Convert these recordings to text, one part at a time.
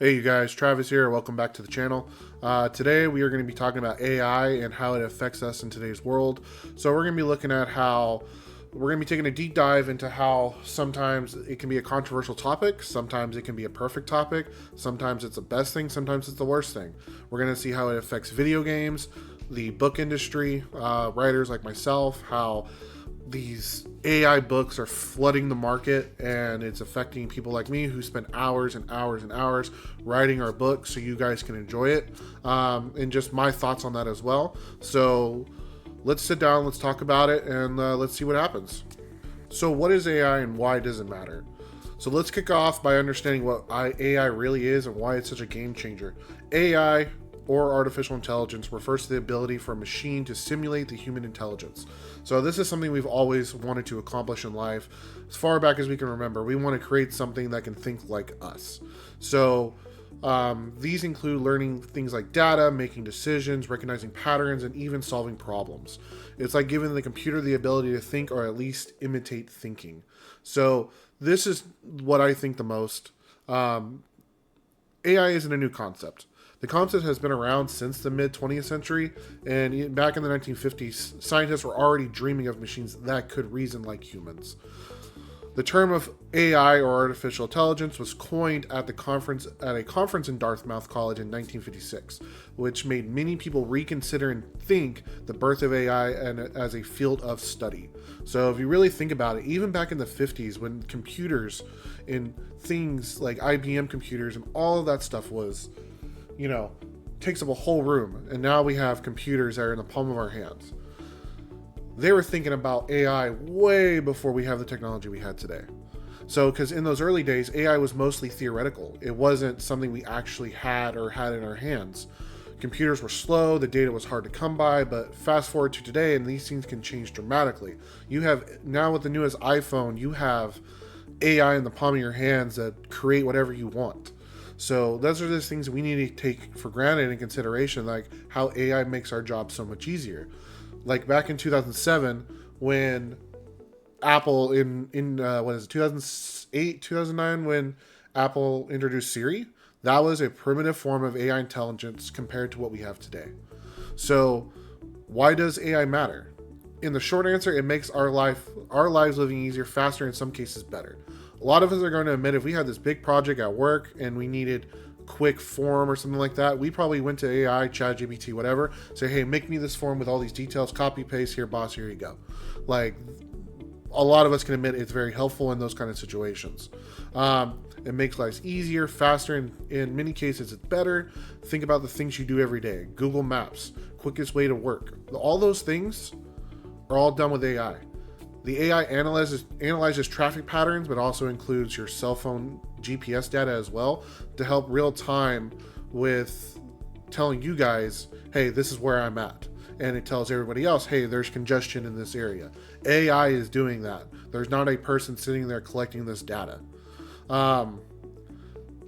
Hey you guys, Travis here. Welcome back to the channel. Today we are going to be talking about AI and how it affects us in today's world. So we're going to be looking at how we're going to be taking a deep dive into how sometimes it can be a controversial topic, sometimes it can be a perfect topic, sometimes it's the best thing, sometimes it's the worst thing. We're going to see how it affects video games, the book industry, writers like myself, how these AI books are flooding the market and it's affecting people like me who spend hours and hours and hours writing our book so you guys can enjoy it, and just my thoughts on that as well. So let's sit down, let's talk about it, and let's see what happens. So what is AI and why does it matter? So let's kick off by understanding what AI really is and why it's such a game changer. AI, or artificial intelligence, refers to the ability for a machine to simulate the human intelligence. So this is something we've always wanted to accomplish in life. As far back as we can remember, we want to create something that can think like us. So these include learning things like data, making decisions, recognizing patterns, and even solving problems. It's like giving the computer the ability to think, or at least imitate thinking. So this is what I think the most. AI isn't a new concept. The concept has been around since the mid 20th century, and back in the 1950s, scientists were already dreaming of machines that could reason like humans. The term of AI, or artificial intelligence, was coined at a conference in Dartmouth College in 1956, which made many people reconsider and think the birth of AI as a field of study. So if you really think about it, even back in the 50s, when computers and things like IBM computers and all of that stuff was, takes up a whole room, and now we have computers that are in the palm of our hands. They were thinking about AI way before we have the technology we had today. So, because in those early days, AI was mostly theoretical. It wasn't something we actually had in our hands. Computers were slow, the data was hard to come by, but fast forward to today, and these things can change dramatically. You have, now with the newest iPhone, you have AI in the palm of your hands that create whatever you want. So those are just things we need to take for granted in consideration, like how AI makes our job so much easier. Like back in 2007, when Apple in 2008, 2009, when Apple introduced Siri, that was a primitive form of AI intelligence compared to what we have today. So why does AI matter? In the short answer, it makes our lives living easier, faster, in some cases better. A lot of us are going to admit if we had this big project at work and we needed quick form or something like that, we probably went to AI, ChatGPT, whatever, say, hey, make me this form with all these details, copy, paste, here, boss, here you go. Like, a lot of us can admit it's very helpful in those kind of situations. It makes life easier, faster, and in many cases it's better. Think about the things you do every day. Google Maps, quickest way to work. All those things are all done with AI. The AI analyzes traffic patterns, but also includes your cell phone GPS data as well to help real time with telling you guys, hey, this is where I'm at. And it tells everybody else, hey, there's congestion in this area. AI is doing that. There's not a person sitting there collecting this data.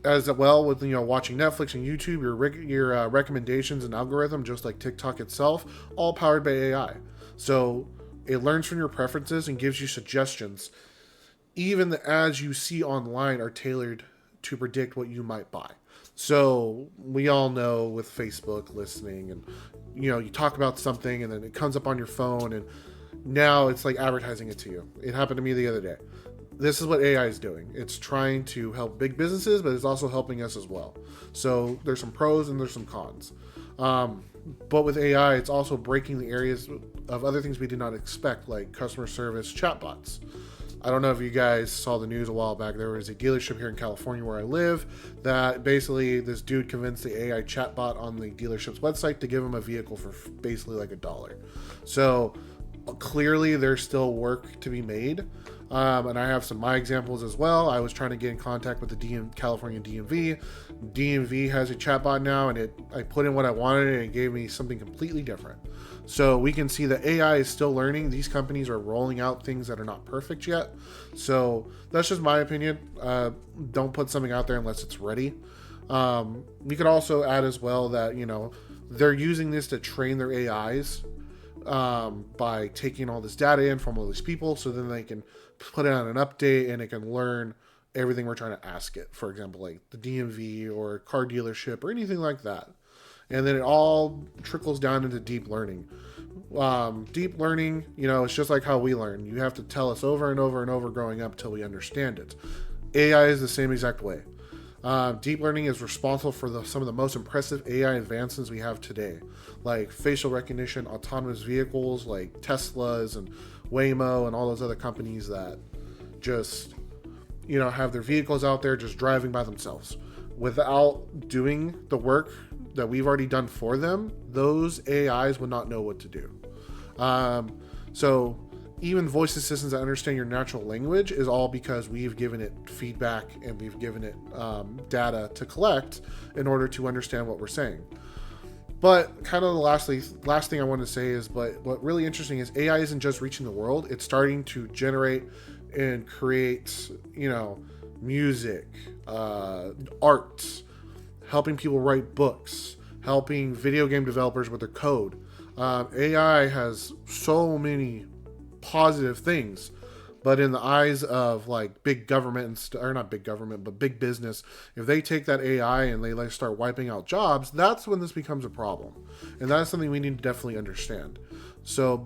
As well with watching Netflix and YouTube, your recommendations and algorithm, just like TikTok itself, all powered by AI. So it learns from your preferences and gives you suggestions. Even the ads you see online are tailored to predict what you might buy. So we all know with Facebook listening, and you talk about something and then it comes up on your phone and now it's like advertising it to you. It happened to me the other day. This is what AI is doing. It's trying to help big businesses, but it's also helping us as well. So there's some pros and there's some cons. But with AI, it's also breaking the areas of other things we did not expect, like customer service chatbots. I don't know if you guys saw the news a while back. There was a dealership here in California where I live that basically this dude convinced the AI chatbot on the dealership's website to give him a vehicle for basically like $1. So clearly there's still work to be made. And I have some of my examples as well. I was trying to get in contact with the California DMV. DMV has a chatbot now, and I put in what I wanted, and it gave me something completely different. So we can see that AI is still learning. These companies are rolling out things that are not perfect yet. So that's just my opinion. Don't put something out there unless it's ready. We could also add as well that, they're using this to train their AIs by taking all this data in from all these people, so then they can put it on an update and it can learn everything we're trying to ask it. For example, like the DMV or car dealership or anything like that. And then it all trickles down into deep learning. Deep learning, it's just like how we learn. You have to tell us over and over and over growing up till we understand it. AI is the same exact way. Deep learning is responsible for some of the most impressive AI advancements we have today, like facial recognition, autonomous vehicles like Teslas and Waymo and all those other companies that just, have their vehicles out there just driving by themselves. Without doing the work that we've already done for them, those AIs would not know what to do. So even voice assistants that understand your natural language is all because we've given it feedback and we've given it data to collect in order to understand what we're saying. But kind of the last thing I want to say is, but what really interesting is AI isn't just reaching the world. It's starting to generate and create, music, art, helping people write books, helping video game developers with their code. AI has so many positive things, but in the eyes of like big government or not big government, but big business, if they take that AI and they like start wiping out jobs, that's when this becomes a problem, and that's something we need to definitely understand. So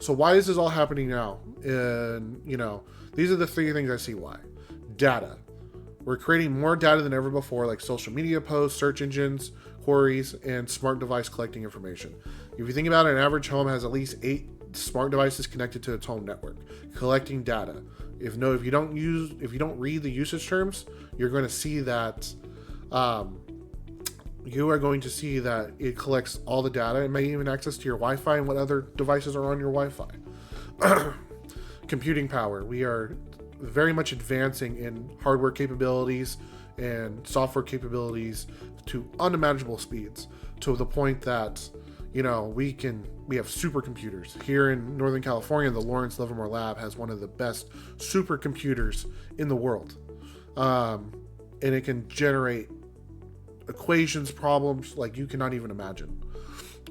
why is this all happening now? And these are the three things I see why. Data. We're creating more data than ever before, like social media posts, search engines, queries, and smart device collecting information. If you think about it, an average home has at least 8 smart devices connected to its home network, collecting data. If you don't read the usage terms, you're going to see that it collects all the data. It may even access to your Wi-Fi and what other devices are on your Wi-Fi. Computing power. We are very much advancing in hardware capabilities and software capabilities to unimaginable speeds, to the point that we have supercomputers here in Northern California. The Lawrence Livermore Lab has one of the best supercomputers in the world, and it can generate equations, problems like you cannot even imagine.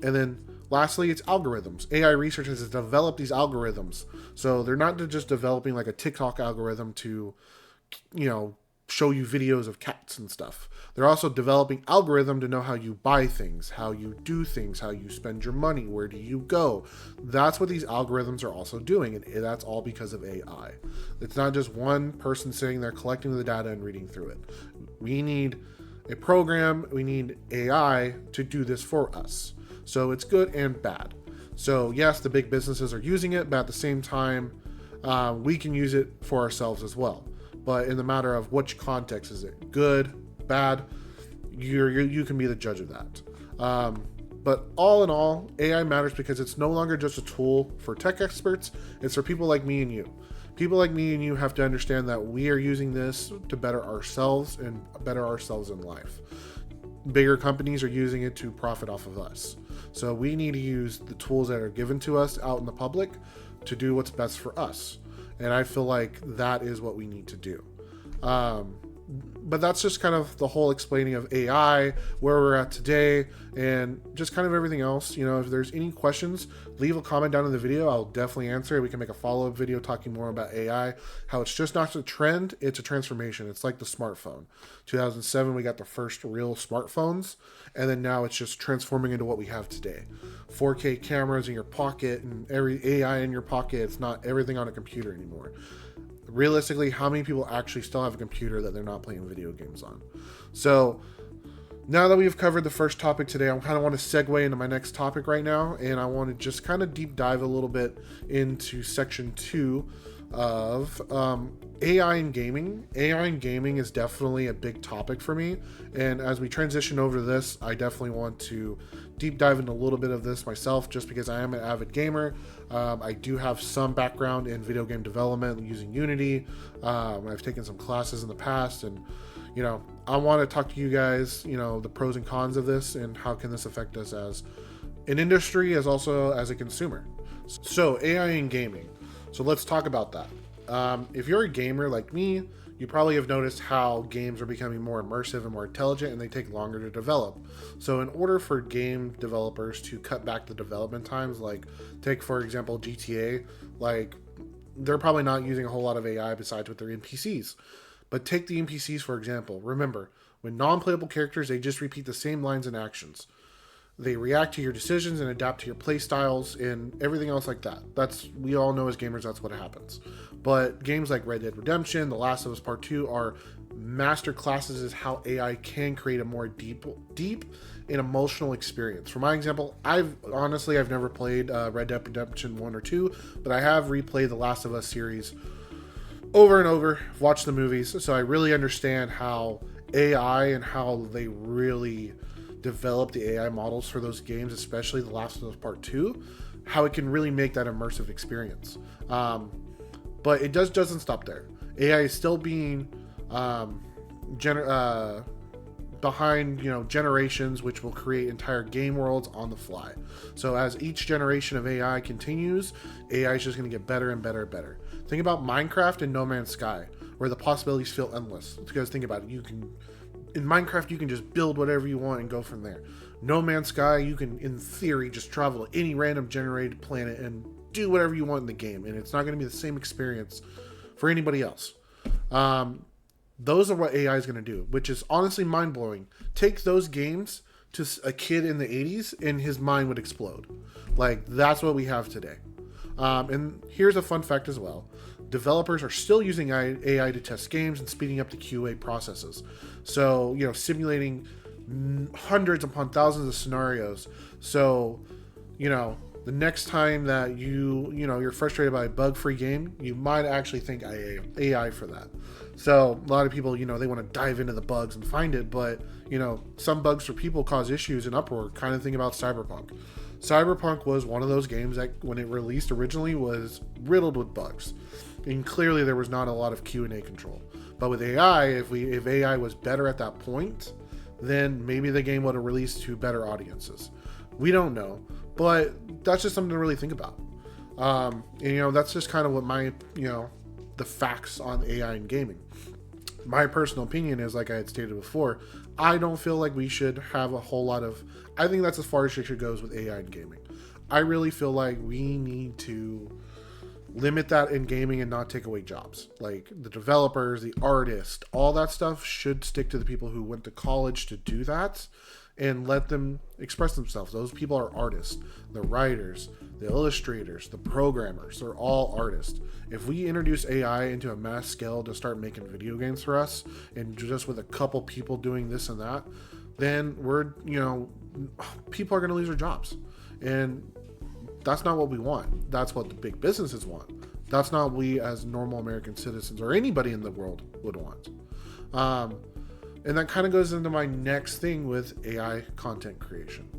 And then lastly, it's algorithms. AI researchers have developed these algorithms, so they're not just developing like a TikTok algorithm to show you videos of cats and stuff. They're also developing algorithm to know how you buy things, how you do things, how you spend your money, where do you go. That's what these algorithms are also doing, and that's all because of AI. It's not just one person sitting there collecting the data and reading through it. We need a program, we need AI to do this for us. So it's good and bad. So yes, the big businesses are using it, but at the same time, we can use it for ourselves as well. But in the matter of which context is it, good, bad, you can be the judge of that. But all in all, AI matters because it's no longer just a tool for tech experts. It's for people like me and you. People like me and you have to understand that we are using this to better ourselves and better ourselves in life. Bigger companies are using it to profit off of us. So we need to use the tools that are given to us out in the public to do what's best for us. And I feel like that is what we need to do. But that's just kind of the whole explaining of AI, where we're at today, and just kind of everything else. If there's any questions, leave a comment down in the video. I'll definitely answer it. We can make a follow-up video talking more about AI, how it's just not a trend, it's a transformation. It's like the smartphone. 2007, we got the first real smartphones, and then now it's just transforming into what we have today. 4K cameras in your pocket and every AI in your pocket. It's not everything on a computer anymore. Realistically, how many people actually still have a computer that they're not playing video games on? So now that we've covered the first topic today, I kind of want to segue into my next topic right now, and I want to just kind of deep dive a little bit into section 2 of AI in gaming. AI in gaming is definitely a big topic for me, and as we transition over to this, I definitely want to deep dive into a little bit of this myself, just because I am an avid gamer. I do have some background in video game development using Unity. I've taken some classes in the past, and I want to talk to you guys, the pros and cons of this, and how can this affect us as an industry, as also as a consumer. So AI in gaming. So let's talk about that. If you're a gamer like me, you probably have noticed how games are becoming more immersive and more intelligent, and they take longer to develop. So in order for game developers to cut back the development times, like take for example GTA, like they're probably not using a whole lot of AI besides with their NPCs. But take the NPCs, for example. Remember, when non-playable characters, they just repeat the same lines and actions. They react to your decisions and adapt to your play styles and everything else like that. We all know as gamers that's what happens. But games like Red Dead Redemption, The Last of Us Part 2 are master classes as how AI can create a more deep and emotional experience. For my example, I've never played Red Dead Redemption 1 or 2, but I have replayed The Last of Us series over and over, watched the movies, so I really understand how AI and how they really develop the AI models for those games, especially The Last of Us Part 2, how it can really make that immersive experience. But it doesn't stop there. AI is still being behind, generations, which will create entire game worlds on the fly. So as each generation of AI continues, AI is just going to get better and better and better. Think about Minecraft and No Man's Sky, where the possibilities feel endless. Because think about it, in Minecraft, you can just build whatever you want and go from there. No Man's Sky, you can, in theory, just travel to any random generated planet and do whatever you want in the game, and it's not going to be the same experience for anybody else. Those are what AI is going to do, which is honestly mind-blowing. Take those games to a kid in the 80s, and his mind would explode. Like, that's what we have today. And here's a fun fact as well. Developers are still using AI to test games and speeding up the QA processes. So, simulating hundreds upon thousands of scenarios. So, the next time that you're frustrated by a bug-free game, you might actually think AI for that. So a lot of people, they want to dive into the bugs and find it, but some bugs for people cause issues and uproar. Kind of think about Cyberpunk. Cyberpunk was one of those games that, when it released originally, was riddled with bugs, and clearly there was not a lot of Q&A control. But with AI, if AI was better at that point, then maybe the game would have released to better audiences. We don't know, but that's just something to really think about. And that's just kind of what my the facts on AI and gaming. My personal opinion is, like I had stated before, I don't feel like we should have a whole lot of... I think that's as far as it should goes with AI and gaming. I really feel like we need to limit that in gaming and not take away jobs. Like the developers, the artists, all that stuff should stick to the people who went to college to do that and let them express themselves. Those people are artists. The writers, the illustrators, the programmers, they're all artists. If we introduce AI into a mass scale to start making video games for us, and just with a couple people doing this and that, then people are going to lose their jobs. And that's not what we want. That's what the big businesses want. That's not what we as normal American citizens or anybody in the world would want. And that kind of goes into my next thing with AI content creation.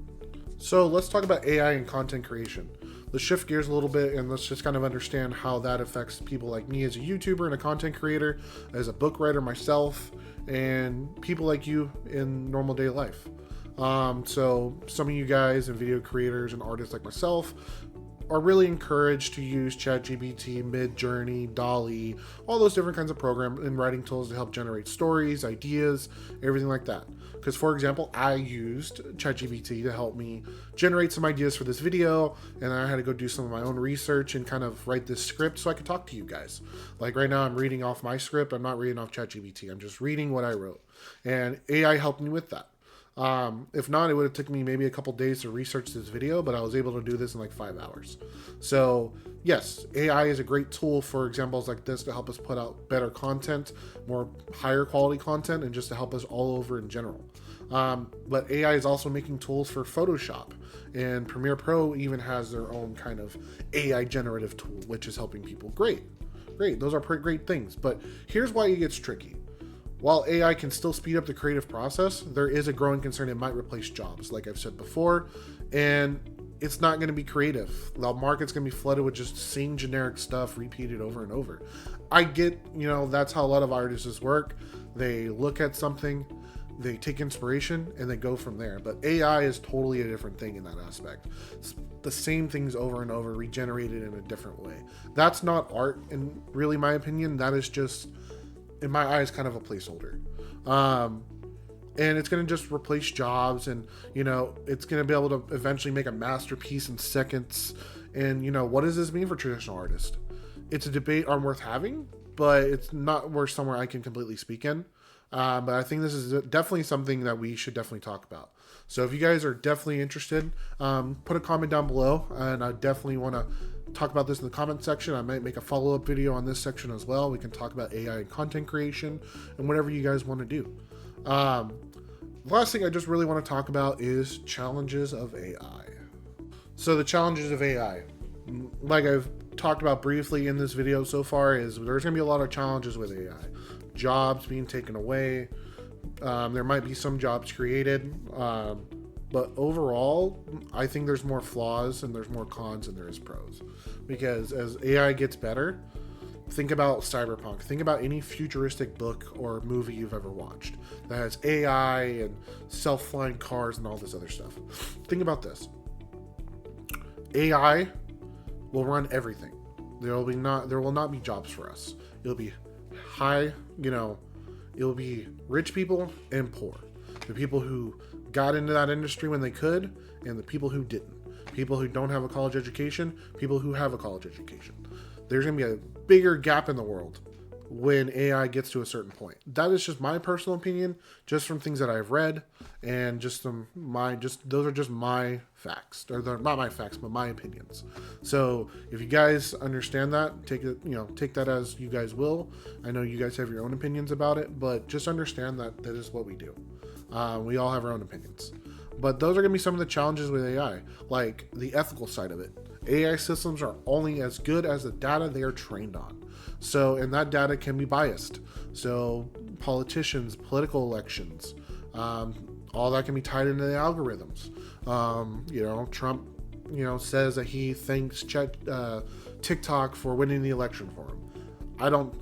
So let's talk about AI and content creation. Let's shift gears a little bit and let's just kind of understand how that affects people like me as a YouTuber and a content creator, as a book writer myself, and people like you in normal day life. So some of you guys and video creators and artists like myself are really encouraged to use ChatGPT, Midjourney, DALL-E, all those different kinds of program and writing tools to help generate stories, ideas, everything like that. Because, for example, I used ChatGPT to help me generate some ideas for this video, and I had to go do some of my own research and kind of write this script so I could talk to you guys. Like right now, I'm reading off my script. I'm not reading off ChatGPT. I'm just reading what I wrote, and AI helped me with that. If not, it would have taken me maybe a couple days to research this video, but I was able to do this in like 5 hours. So yes, AI is a great tool for examples like this to help us put out better content, more higher quality content, and just to help us all over in general. But AI is also making tools for Photoshop, and Premiere Pro even has their own kind of AI generative tool, which is helping people. Great. Those are great things. But here's why it gets tricky. While AI can still speed up the creative process, there is a growing concern it might replace jobs, like I've said before, and it's not going to be creative. The market's going to be flooded with just seeing generic stuff repeated over and over. I get, that's how a lot of artists work. They look at something, they take inspiration, and they go from there. But AI is totally a different thing in that aspect. It's the same things over and over, regenerated in a different way. That's not art, in really my opinion. That is just, in my eyes, kind of a placeholder. And it's going to just replace jobs, and it's going to be able to eventually make a masterpiece in seconds. And what does this mean for traditional artists? It's a debate I'm worth having, but it's not where somewhere I can completely speak in. But I think this is definitely something that we should definitely talk about. So if you guys are definitely interested, put a comment down below, and I definitely want to talk about this in the comment section. I might make a follow-up video on this section as well. We can talk about AI and content creation and whatever you guys want to do. The last thing I just really want to talk about is challenges of AI. So the challenges of AI, like I've talked about briefly in this video so far, is there's going to be a lot of challenges with AI. Jobs being taken away. There might be some jobs created. But overall, I think there's more flaws and there's more cons than there is pros. Because as AI gets better, think about Cyberpunk. Think about any futuristic book or movie you've ever watched that has AI and self-flying cars and all this other stuff. Think about this. AI will run everything. There will not be jobs for us. It'll be it'll be rich people and poor. The people who got into that industry when they could, and the people who didn't. People who don't have a college education, people who have a college education. There's going to be a bigger gap in the world when AI gets to a certain point. That is just my personal opinion, just from things that I've read, and those are just my facts. Or they're not my facts, but my opinions. So if you guys understand that, take that as you guys will. I know you guys have your own opinions about it, but just understand that that is what we do. We all have our own opinions. But those are going to be some of the challenges with AI, like the ethical side of it. AI systems are only as good as the data they are trained on. So, and that data can be biased. So politicians, political elections, all that can be tied into the algorithms. Trump, says that he thanks TikTok for winning the election for him.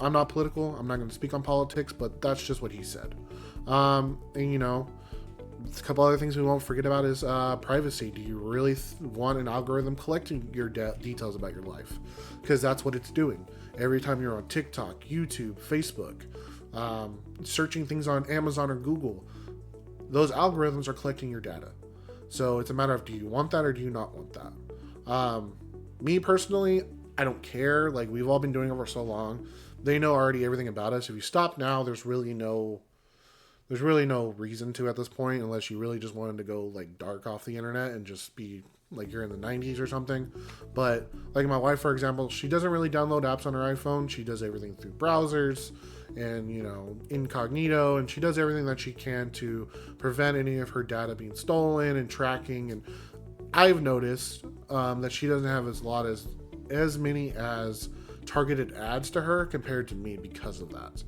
I'm not political. I'm not going to speak on politics, but that's just what he said. A couple other things we won't forget about is privacy. Do you really want an algorithm collecting your details about your life? Because that's what it's doing. Every time you're on TikTok, YouTube, Facebook, searching things on Amazon or Google, those algorithms are collecting your data. So it's a matter of, do you want that or do you not want that? Me personally, I don't care. Like, we've all been doing it for so long. They know already everything about us. If you stop now, there's really no reason to at this point, unless you really just wanted to go like dark off the internet and just be like you're in the 90s or something. But like my wife, for example, she doesn't really download apps on her iPhone. She does everything through browsers and, incognito, and she does everything that she can to prevent any of her data being stolen and tracking. And I've noticed that she doesn't have as many as targeted ads to her compared to me because of that.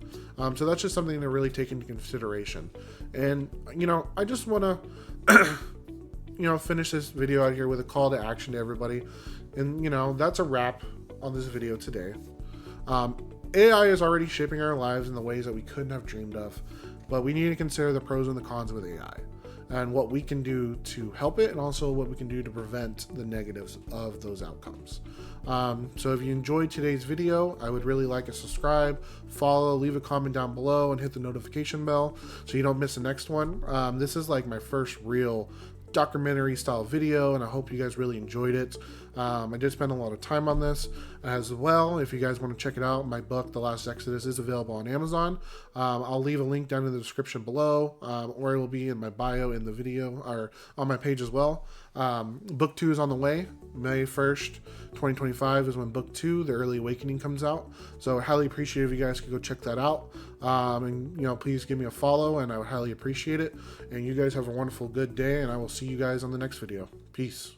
So that's just something to really take into consideration. And, I just want to, finish this video out here with a call to action to everybody. And, that's a wrap on this video today. AI is already shaping our lives in the ways that we couldn't have dreamed of, but we need to consider the pros and the cons with AI and what we can do to help it, and also what we can do to prevent the negatives of those outcomes. So if you enjoyed today's video, I would really like a subscribe, follow, leave a comment down below, and hit the notification bell so you don't miss the next one. This is like my first real documentary style video, and I hope you guys really enjoyed it. I did spend a lot of time on this as well. If you guys want to check it out, my book, The Last Exodus, is available on Amazon. I'll leave a link down in the description below, or it will be in my bio in the video, or on my page as well. Book 2 is on the way. May 1st, 2025 is when book 2, The Early Awakening, comes out. So I highly appreciate if you guys could go check that out. And please give me a follow, and I would highly appreciate it. And you guys have a wonderful, good day, and I will see you guys on the next video. Peace.